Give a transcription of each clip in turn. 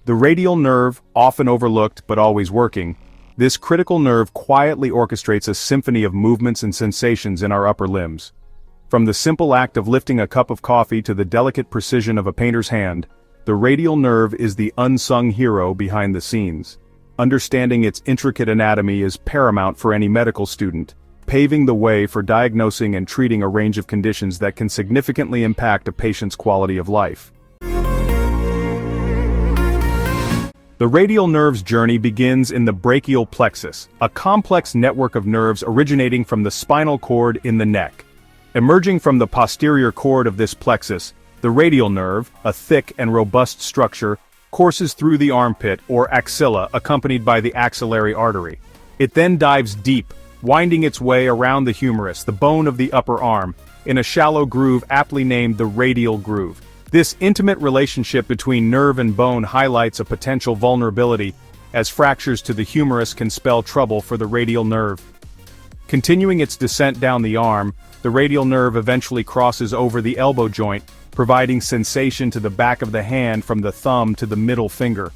The radial nerve, often overlooked but always working, this critical nerve quietly orchestrates a symphony of movements and sensations in our upper limbs. From the simple act of lifting a cup of coffee to the delicate precision of a painter's hand, the radial nerve is the unsung hero behind the scenes. Understanding its intricate anatomy is paramount for any medical student, paving the way for diagnosing and treating a range of conditions that can significantly impact a patient's quality of life. The radial nerve's journey begins in the brachial plexus, a complex network of nerves originating from the spinal cord in the neck. Emerging from the posterior cord of this plexus, the radial nerve, a thick and robust structure, courses through the armpit or axilla accompanied by the axillary artery. It then dives deep, winding its way around the humerus, the bone of the upper arm, in a shallow groove aptly named the radial groove. This intimate relationship between nerve and bone highlights a potential vulnerability, as fractures to the humerus can spell trouble for the radial nerve. Continuing its descent down the arm, the radial nerve eventually crosses over the elbow joint, providing sensation to the back of the hand from the thumb to the middle finger.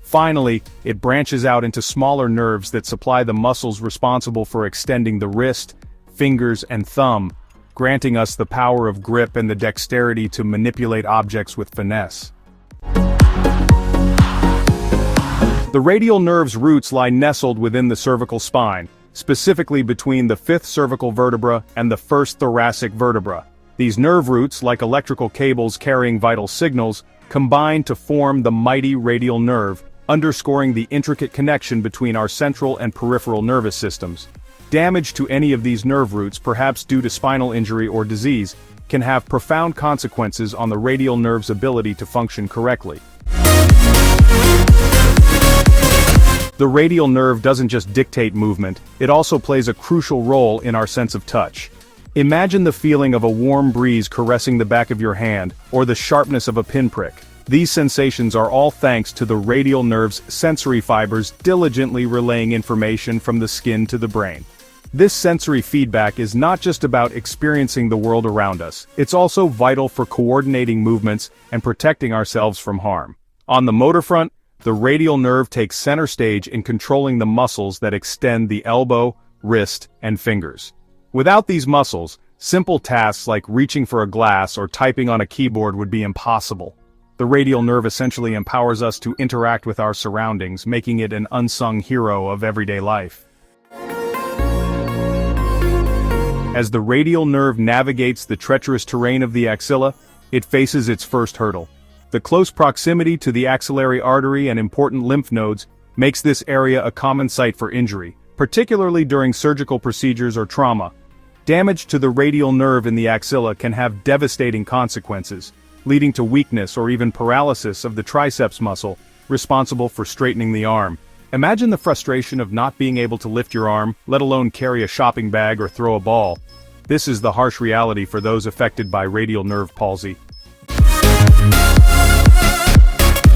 Finally, it branches out into smaller nerves that supply the muscles responsible for extending the wrist, fingers, and thumb, granting us the power of grip and the dexterity to manipulate objects with finesse. The radial nerve's roots lie nestled within the cervical spine, specifically between the 5th cervical vertebra and the 1st thoracic vertebra. These nerve roots, like electrical cables carrying vital signals, combine to form the mighty radial nerve, underscoring the intricate connection between our central and peripheral nervous systems. Damage to any of these nerve roots, perhaps due to spinal injury or disease, can have profound consequences on the radial nerve's ability to function correctly. The radial nerve doesn't just dictate movement, it also plays a crucial role in our sense of touch. Imagine the feeling of a warm breeze caressing the back of your hand, or the sharpness of a pinprick. These sensations are all thanks to the radial nerve's sensory fibers diligently relaying information from the skin to the brain. This sensory feedback is not just about experiencing the world around us, it's also vital for coordinating movements and protecting ourselves from harm. On the motor front, the radial nerve takes center stage in controlling the muscles that extend the elbow, wrist, and fingers. Without these muscles, simple tasks like reaching for a glass or typing on a keyboard would be impossible. The radial nerve essentially empowers us to interact with our surroundings, making it an unsung hero of everyday life. As the radial nerve navigates the treacherous terrain of the axilla, it faces its first hurdle. The close proximity to the axillary artery and important lymph nodes makes this area a common site for injury, particularly during surgical procedures or trauma. Damage to the radial nerve in the axilla can have devastating consequences, leading to weakness or even paralysis of the triceps muscle, responsible for straightening the arm. Imagine the frustration of not being able to lift your arm, let alone carry a shopping bag or throw a ball. This is the harsh reality for those affected by radial nerve palsy.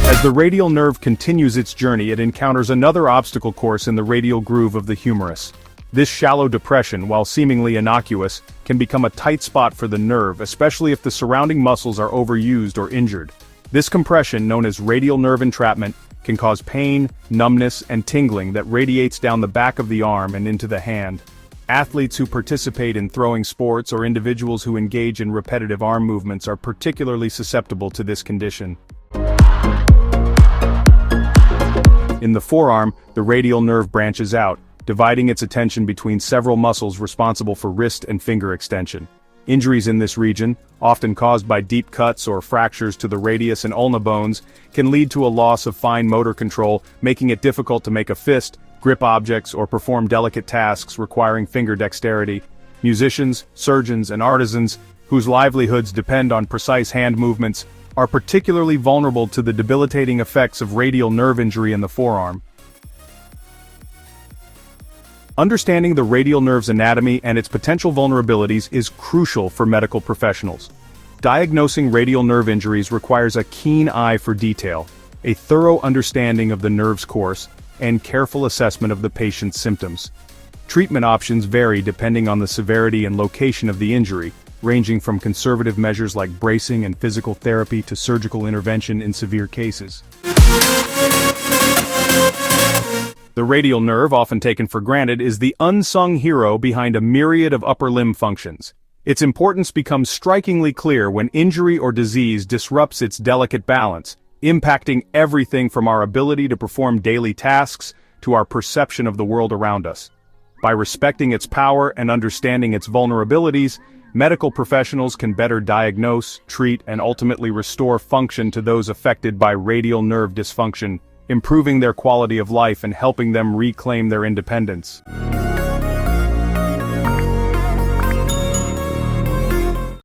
As the radial nerve continues its journey, it encounters another obstacle course in the radial groove of the humerus. This shallow depression, while seemingly innocuous, can become a tight spot for the nerve, especially if the surrounding muscles are overused or injured. This compression, known as radial nerve entrapment, can cause pain, numbness, and tingling that radiates down the back of the arm and into the hand. Athletes who participate in throwing sports or individuals who engage in repetitive arm movements are particularly susceptible to this condition. In the forearm, the radial nerve branches out, dividing its attention between several muscles responsible for wrist and finger extension. Injuries in this region, often caused by deep cuts or fractures to the radius and ulna bones, can lead to a loss of fine motor control, making it difficult to make a fist, grip objects, or perform delicate tasks requiring finger dexterity. Musicians, surgeons, and artisans, whose livelihoods depend on precise hand movements, are particularly vulnerable to the debilitating effects of radial nerve injury in the forearm. Understanding the radial nerve's anatomy and its potential vulnerabilities is crucial for medical professionals. Diagnosing radial nerve injuries requires a keen eye for detail, a thorough understanding of the nerve's course, and careful assessment of the patient's symptoms. Treatment options vary depending on the severity and location of the injury, ranging from conservative measures like bracing and physical therapy to surgical intervention in severe cases. The radial nerve, often taken for granted, is the unsung hero behind a myriad of upper limb functions. Its importance becomes strikingly clear when injury or disease disrupts its delicate balance, impacting everything from our ability to perform daily tasks to our perception of the world around us. By respecting its power and understanding its vulnerabilities, medical professionals can better diagnose, treat, and ultimately restore function to those affected by radial nerve dysfunction, improving their quality of life and helping them reclaim their independence.